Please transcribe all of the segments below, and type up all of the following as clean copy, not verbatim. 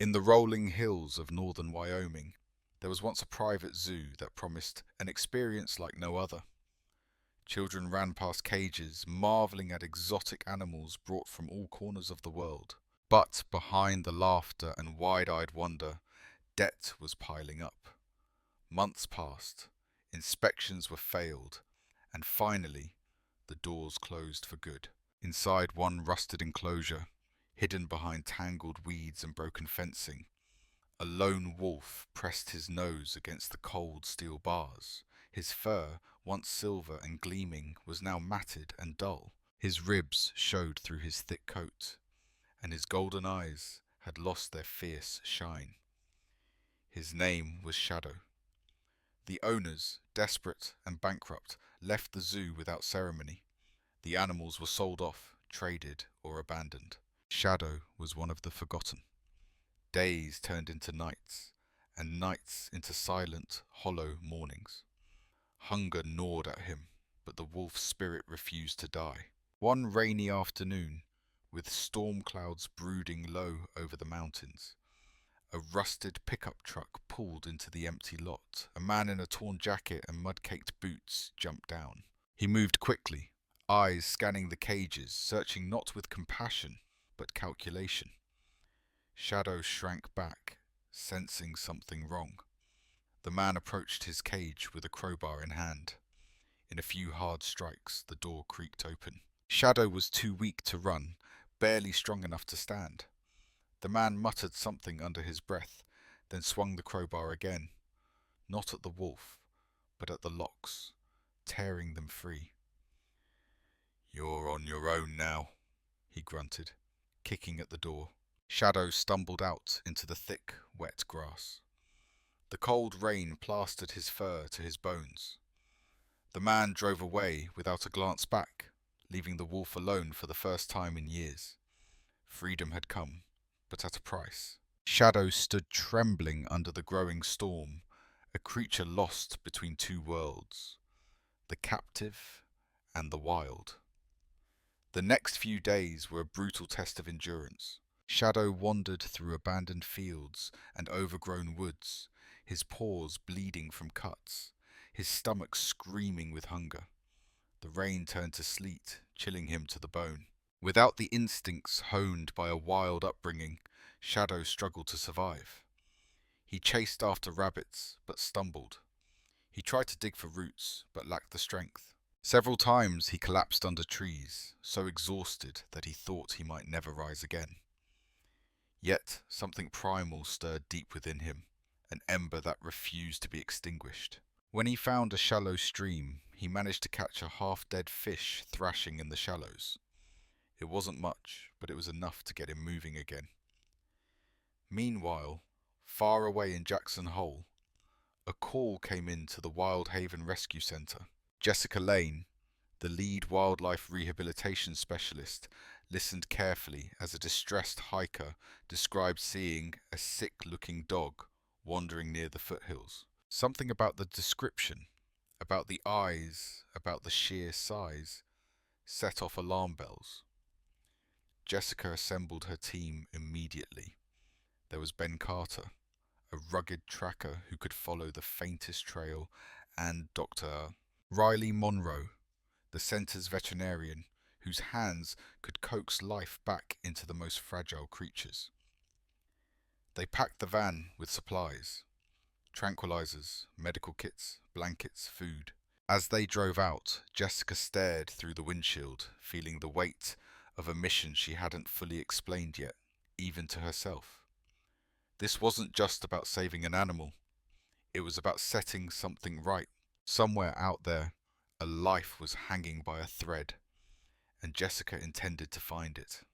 In the rolling hills of northern Wyoming, there was once a private zoo that promised an experience like no other. Children ran past cages, marveling at exotic animals brought from all corners of the world. But behind the laughter and wide-eyed wonder, debt was piling up. Months passed, inspections were failed, and finally, the doors closed for good. Inside one rusted enclosure, hidden behind tangled weeds and broken fencing, a lone wolf pressed his nose against the cold steel bars. His fur, once silver and gleaming, was now matted and dull. His ribs showed through his thick coat, and his golden eyes had lost their fierce shine. His name was Shadow. The owners, desperate and bankrupt, left the zoo without ceremony. The animals were sold off, traded, or abandoned. Shadow was one of the forgotten. Days turned into nights, and nights into silent, hollow mornings. Hunger gnawed at him, but the wolf's spirit refused to die. One rainy afternoon, with storm clouds brooding low over the mountains, a rusted pickup truck pulled into the empty lot. A man in a torn jacket and mud-caked boots jumped down. He moved quickly, eyes scanning the cages, searching not with compassion, but calculation. Shadow shrank back, sensing something wrong. The man approached his cage with a crowbar in hand. In a few hard strikes, the door creaked open. Shadow was too weak to run, barely strong enough to stand. The man muttered something under his breath, then swung the crowbar again, not at the wolf, but at the locks, tearing them free. "You're on your own now," he grunted, kicking at the door. Shadow stumbled out into the thick, wet grass. The cold rain plastered his fur to his bones. The man drove away without a glance back, leaving the wolf alone for the first time in years. Freedom had come, but at a price. Shadow stood trembling under the growing storm, a creature lost between two worlds, the captive and the wild. The next few days were a brutal test of endurance. Shadow wandered through abandoned fields and overgrown woods, his paws bleeding from cuts, his stomach screaming with hunger. The rain turned to sleet, chilling him to the bone. Without the instincts honed by a wild upbringing, Shadow struggled to survive. He chased after rabbits, but stumbled. He tried to dig for roots, but lacked the strength. Several times he collapsed under trees, so exhausted that he thought he might never rise again. Yet something primal stirred deep within him, an ember that refused to be extinguished. When he found a shallow stream, he managed to catch a half-dead fish thrashing in the shallows. It wasn't much, but it was enough to get him moving again. Meanwhile, far away in Jackson Hole, a call came in to the Wild Haven Rescue Center. Jessica Lane, the lead wildlife rehabilitation specialist, listened carefully as a distressed hiker described seeing a sick-looking dog wandering near the foothills. Something about the description, about the eyes, about the sheer size, set off alarm bells. Jessica assembled her team immediately. There was Ben Carter, a rugged tracker who could follow the faintest trail, and Dr. Riley Monroe, the center's veterinarian, whose hands could coax life back into the most fragile creatures. They packed the van with supplies, tranquilizers, medical kits, blankets, food. As they drove out, Jessica stared through the windshield, feeling the weight of a mission she hadn't fully explained yet, even to herself. This wasn't just about saving an animal. It was about setting something right. Somewhere out there, a life was hanging by a thread, and Jessica intended to find it.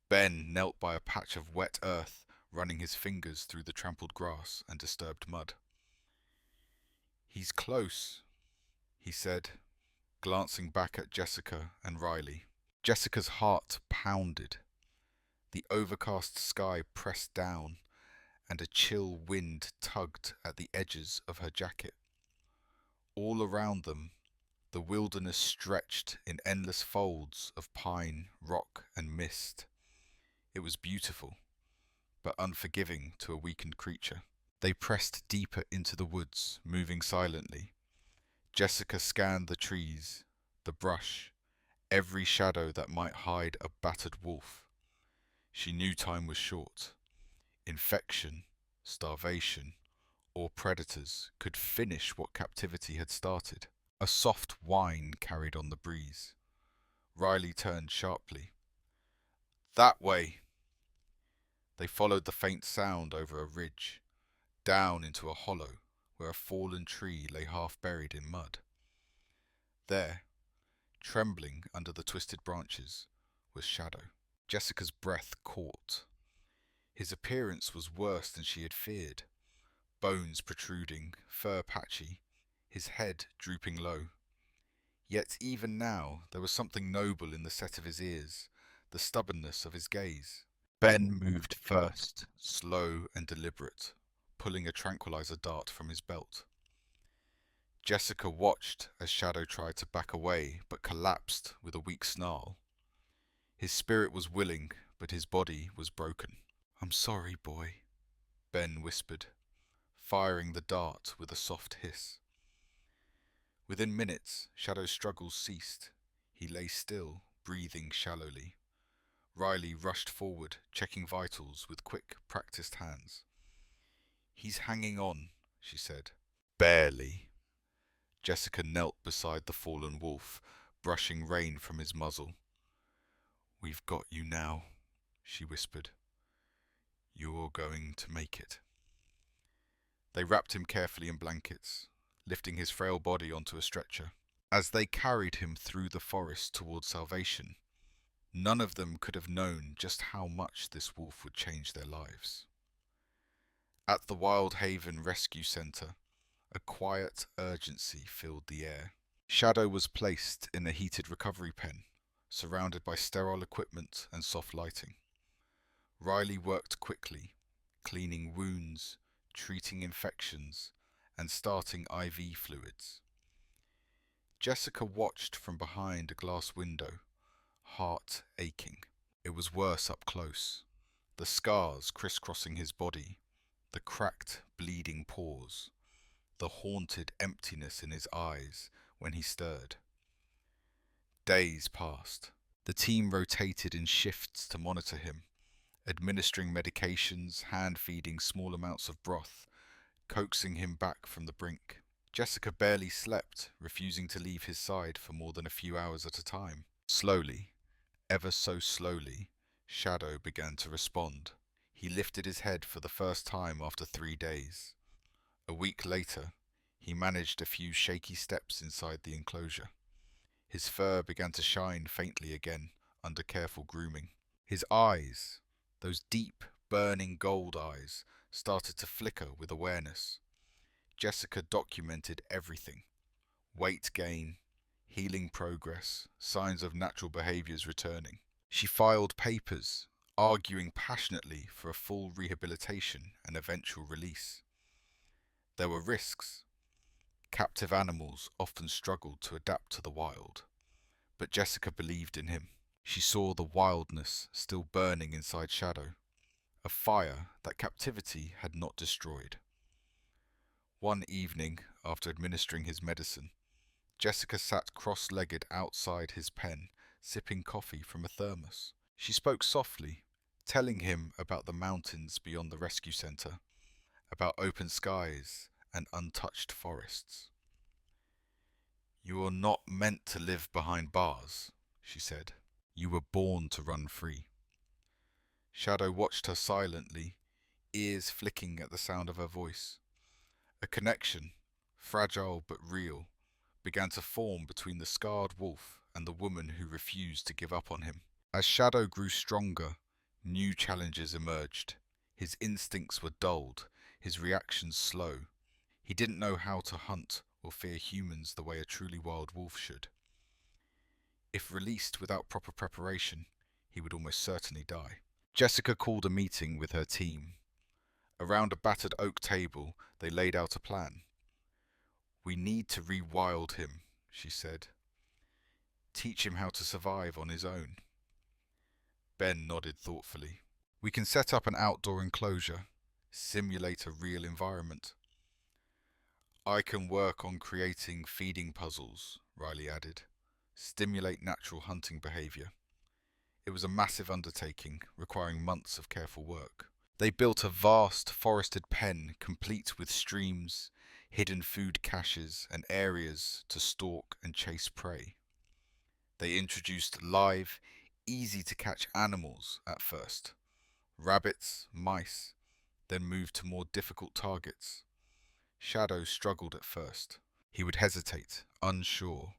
Ben knelt by a patch of wet earth, running his fingers through the trampled grass and disturbed mud. "He's close," he said, glancing back at Jessica and Riley. Jessica's heart pounded. The overcast sky pressed down, and a chill wind tugged at the edges of her jacket. All around them, the wilderness stretched in endless folds of pine, rock, and mist. It was beautiful, but unforgiving to a weakened creature. They pressed deeper into the woods, moving silently. Jessica scanned the trees, the brush, every shadow that might hide a battered wolf. She knew time was short. Infection, starvation, or predators could finish what captivity had started. A soft whine carried on the breeze. Riley turned sharply. That way! They followed the faint sound over a ridge, down into a hollow where a fallen tree lay half buried in mud. There, trembling under the twisted branches, was Shadow. Jessica's breath caught. His appearance was worse than she had feared. Bones protruding, fur patchy, his head drooping low. Yet even now there was something noble in the set of his ears, the stubbornness of his gaze. Ben moved first, slow and deliberate, pulling a tranquilizer dart from his belt. Jessica watched as Shadow tried to back away, but collapsed with a weak snarl. His spirit was willing, but his body was broken. "I'm sorry, boy," Ben whispered, firing the dart with a soft hiss. Within minutes, Shadow's struggles ceased. He lay still, breathing shallowly. Riley rushed forward, checking vitals with quick, practiced hands. "He's hanging on," she said. "Barely." Jessica knelt beside the fallen wolf, brushing rain from his muzzle. "We've got you now," she whispered. "You're going to make it." They wrapped him carefully in blankets, lifting his frail body onto a stretcher. As they carried him through the forest towards salvation, none of them could have known just how much this wolf would change their lives. At the Wild Haven Rescue Center, a quiet urgency filled the air. Shadow was placed in a heated recovery pen, surrounded by sterile equipment and soft lighting. Riley worked quickly, cleaning wounds, treating infections, and starting IV fluids. Jessica watched from behind a glass window, heart aching. It was worse up close. The scars crisscrossing his body, the cracked, bleeding paws, the haunted emptiness in his eyes when he stirred. Days passed. The team rotated in shifts to monitor him, administering medications, hand-feeding small amounts of broth, coaxing him back from the brink. Jessica barely slept, refusing to leave his side for more than a few hours at a time. Slowly, ever so slowly, Shadow began to respond. He lifted his head for the first time after 3 days. A week later, he managed a few shaky steps inside the enclosure. His fur began to shine faintly again under careful grooming. His eyes, those deep, burning gold eyes, started to flicker with awareness. Jessica documented everything. Weight gain, healing progress, signs of natural behaviors returning. She filed papers, arguing passionately for a full rehabilitation and eventual release. There were risks. Captive animals often struggled to adapt to the wild, but Jessica believed in him. She saw the wildness still burning inside Shadow, a fire that captivity had not destroyed. One evening, after administering his medicine, Jessica sat cross-legged outside his pen, sipping coffee from a thermos. She spoke softly, telling him about the mountains beyond the rescue center, about open skies and untouched forests. "You are not meant to live behind bars," she said. "You were born to run free." Shadow watched her silently, ears flicking at the sound of her voice. A connection, fragile but real, began to form between the scarred wolf and the woman who refused to give up on him. As Shadow grew stronger, new challenges emerged. His instincts were dulled, his reactions slow. He didn't know how to hunt or fear humans the way a truly wild wolf should. If released without proper preparation, he would almost certainly die. Jessica called a meeting with her team. Around a battered oak table, they laid out a plan. "We need to rewild him," she said. "Teach him how to survive on his own." Ben nodded thoughtfully. We can set up an outdoor enclosure, simulate a real environment. I can work on creating feeding puzzles, Riley added. Stimulate natural hunting behavior. It was a massive undertaking, requiring months of careful work. They built a vast forested pen complete with streams, hidden food caches, and areas to stalk and chase prey. They introduced live, easy-to-catch animals at first. Rabbits, mice, then moved to more difficult targets. Shadow struggled at first. He would hesitate, unsure,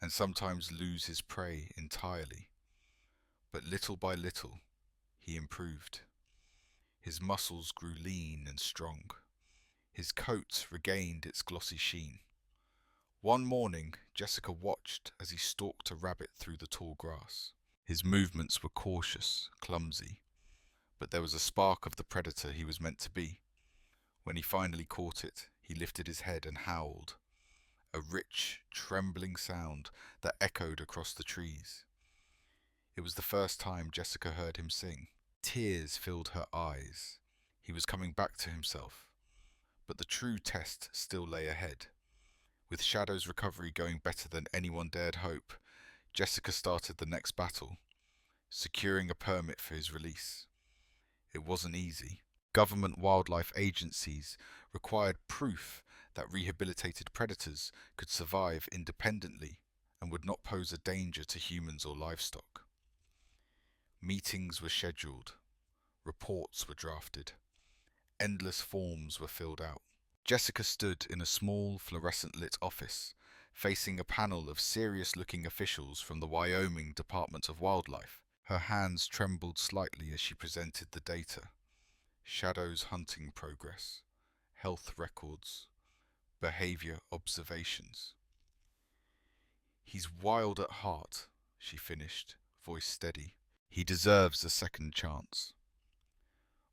and sometimes lose his prey entirely. But little by little, he improved. His muscles grew lean and strong. His coat regained its glossy sheen. One morning, Jessica watched as he stalked a rabbit through the tall grass. His movements were cautious, clumsy, but there was a spark of the predator he was meant to be. When he finally caught it, he lifted his head and howled, a rich, trembling sound that echoed across the trees. It was the first time Jessica heard him sing. Tears filled her eyes. He was coming back to himself. But the true test still lay ahead. With Shadow's recovery going better than anyone dared hope, Jessica started the next battle, securing a permit for his release. It wasn't easy. Government wildlife agencies required proof that rehabilitated predators could survive independently and would not pose a danger to humans or livestock. Meetings were scheduled, reports were drafted, endless forms were filled out. Jessica stood in a small, fluorescent-lit office, facing a panel of serious-looking officials from the Wyoming Department of Wildlife. Her hands trembled slightly as she presented the data. Shadow's hunting progress, health records, behavior observations. He's wild at heart, she finished, voice steady. He deserves a second chance.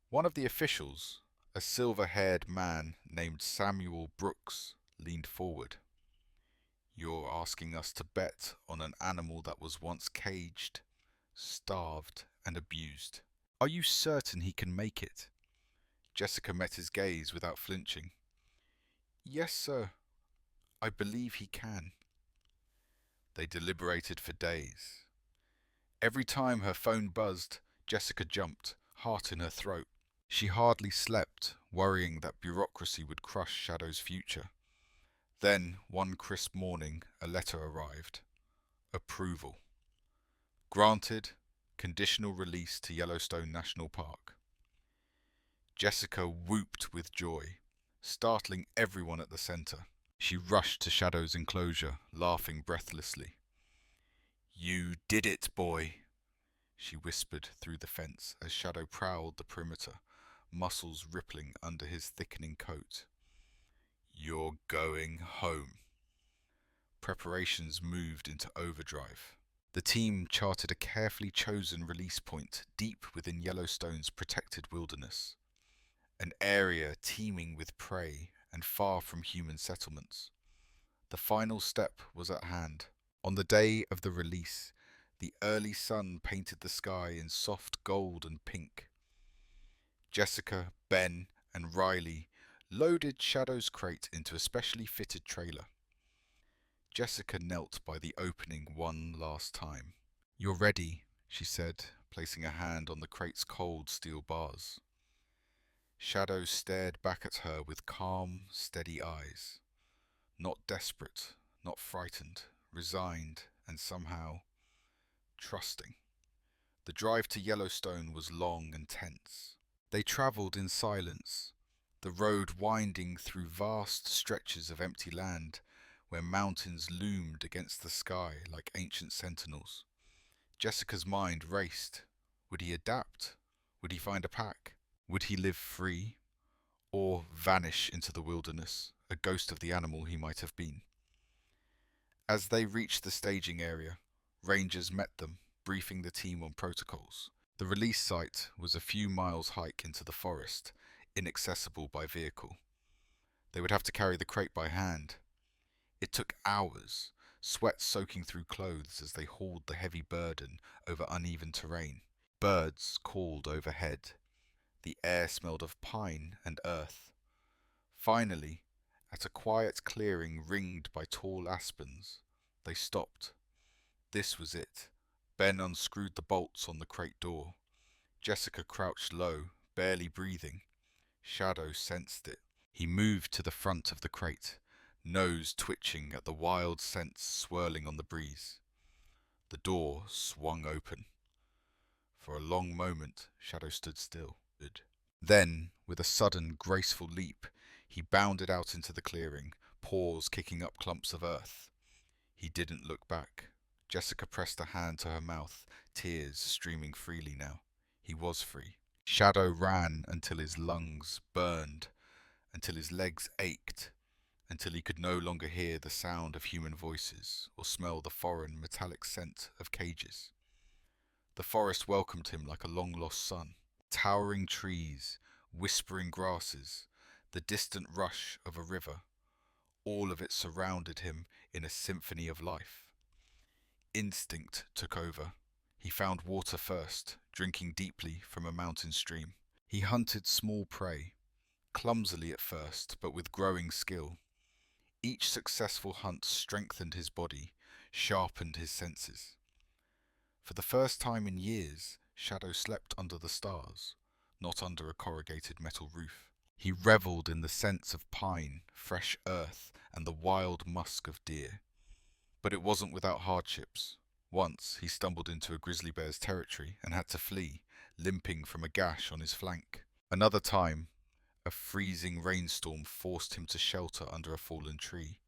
One of the officials, a silver-haired man named Samuel Brooks, leaned forward. You're asking us to bet on an animal that was once caged, starved, and abused. Are you certain he can make it? Jessica met his gaze without flinching. Yes, sir. I believe he can. They deliberated for days. Every time her phone buzzed, Jessica jumped, heart in her throat. She hardly slept, worrying that bureaucracy would crush Shadow's future. Then, one crisp morning, a letter arrived. Approval. Granted, conditional release to Yellowstone National Park. Jessica whooped with joy, startling everyone at the center. She rushed to Shadow's enclosure, laughing breathlessly. You did it, boy, she whispered through the fence as Shadow prowled the perimeter, muscles rippling under his thickening coat. You're going home. Preparations moved into overdrive. The team charted a carefully chosen release point deep within Yellowstone's protected wilderness, an area teeming with prey and far from human settlements. The final step was at hand. On the day of the release, the early sun painted the sky in soft gold and pink. Jessica, Ben, and Riley loaded Shadow's crate into a specially fitted trailer. Jessica knelt by the opening one last time. You're ready, she said, placing a hand on the crate's cold steel bars. Shadow stared back at her with calm, steady eyes. Not desperate, not frightened, resigned, and somehow trusting. The drive to Yellowstone was long and tense. They travelled in silence, the road winding through vast stretches of empty land where mountains loomed against the sky like ancient sentinels. Jessica's mind raced. Would he adapt? Would he find a pack? Would he live free? Or vanish into the wilderness, a ghost of the animal he might have been? As they reached the staging area, rangers met them, briefing the team on protocols. The release site was a few miles hike into the forest, inaccessible by vehicle. They would have to carry the crate by hand. It took hours, sweat soaking through clothes as they hauled the heavy burden over uneven terrain. Birds called overhead. The air smelled of pine and earth. Finally, at a quiet clearing ringed by tall aspens, they stopped. This was it. Ben unscrewed the bolts on the crate door. Jessica crouched low, barely breathing. Shadow sensed it. He moved to the front of the crate, nose twitching at the wild scents swirling on the breeze. The door swung open. For a long moment, Shadow stood still. Then, with a sudden, graceful leap, he bounded out into the clearing, paws kicking up clumps of earth. He didn't look back. Jessica pressed a hand to her mouth, tears streaming freely now. He was free. Shadow ran until his lungs burned, until his legs ached, until he could no longer hear the sound of human voices or smell the foreign metallic scent of cages. The forest welcomed him like a long-lost son. Towering trees, whispering grasses, the distant rush of a river, all of it surrounded him in a symphony of life. Instinct took over. He found water first, drinking deeply from a mountain stream. He hunted small prey, clumsily at first, but with growing skill. Each successful hunt strengthened his body, sharpened his senses. For the first time in years, Shadow slept under the stars, not under a corrugated metal roof. He revelled in the scents of pine, fresh earth, and the wild musk of deer. But it wasn't without hardships. Once he stumbled into a grizzly bear's territory and had to flee, limping from a gash on his flank. Another time, a freezing rainstorm forced him to shelter under a fallen tree,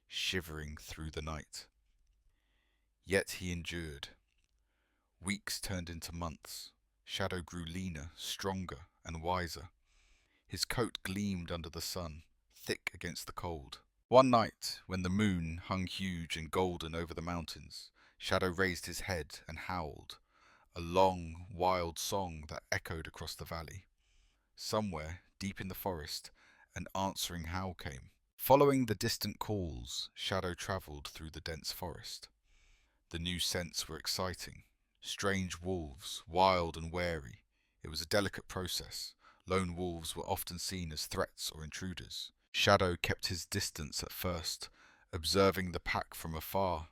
shivering through the night. Yet he endured. Weeks turned into months. Shadow grew leaner, stronger, and wiser. His coat gleamed under the sun, thick against the cold. One night, when the moon hung huge and golden over the mountains, Shadow raised his head and howled, a long, wild song that echoed across the valley. Somewhere, deep in the forest, an answering howl came. Following the distant calls, Shadow travelled through the dense forest. The new scents were exciting. Strange wolves, wild and wary. It was a delicate process. Lone wolves were often seen as threats or intruders. Shadow kept his distance at first, observing the pack from afar.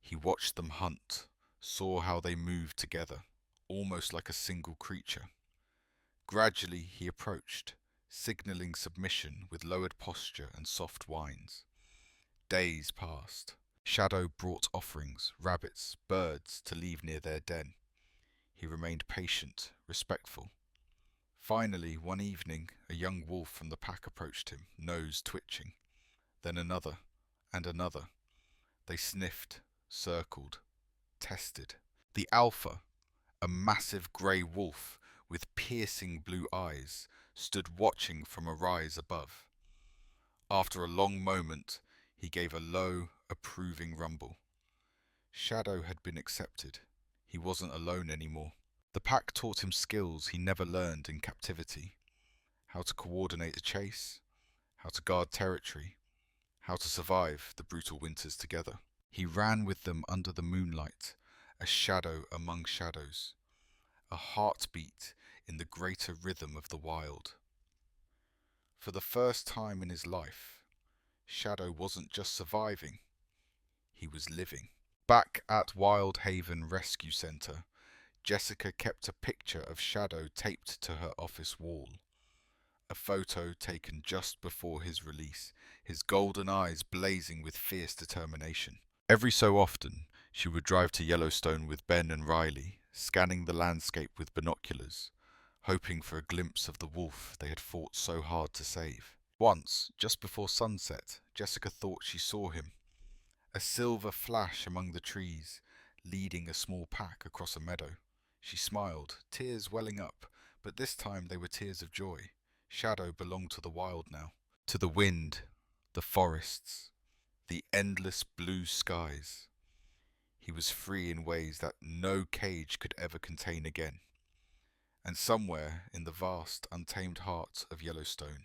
He watched them hunt, saw how they moved together, almost like a single creature. Gradually he approached, signalling submission with lowered posture and soft whines. Days passed. Shadow brought offerings, rabbits, birds, to leave near their den. He remained patient, respectful. Finally, one evening, a young wolf from the pack approached him, nose twitching. Then another, and another. They sniffed, circled, tested. The alpha, a massive grey wolf with piercing blue eyes, stood watching from a rise above. After a long moment, he gave a low, approving rumble. Shadow had been accepted. He wasn't alone anymore. The pack taught him skills he never learned in captivity. How to coordinate a chase, how to guard territory, how to survive the brutal winters together. He ran with them under the moonlight, a shadow among shadows, a heartbeat in the greater rhythm of the wild. For the first time in his life, Shadow wasn't just surviving, he was living. Back at Wild Haven Rescue Center, Jessica kept a picture of Shadow taped to her office wall. A photo taken just before his release, his golden eyes blazing with fierce determination. Every so often, she would drive to Yellowstone with Ben and Riley, scanning the landscape with binoculars, hoping for a glimpse of the wolf they had fought so hard to save. Once, just before sunset, Jessica thought she saw him. A silver flash among the trees, leading a small pack across a meadow. She smiled, tears welling up, but this time they were tears of joy. Shadow belonged to the wild now, to the wind, the forests, the endless blue skies. He was free in ways that no cage could ever contain again. And somewhere in the vast, untamed heart of Yellowstone,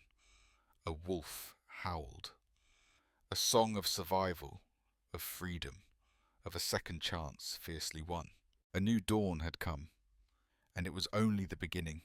a wolf howled. A song of survival, of freedom, of a second chance fiercely won. A new dawn had come, and it was only the beginning.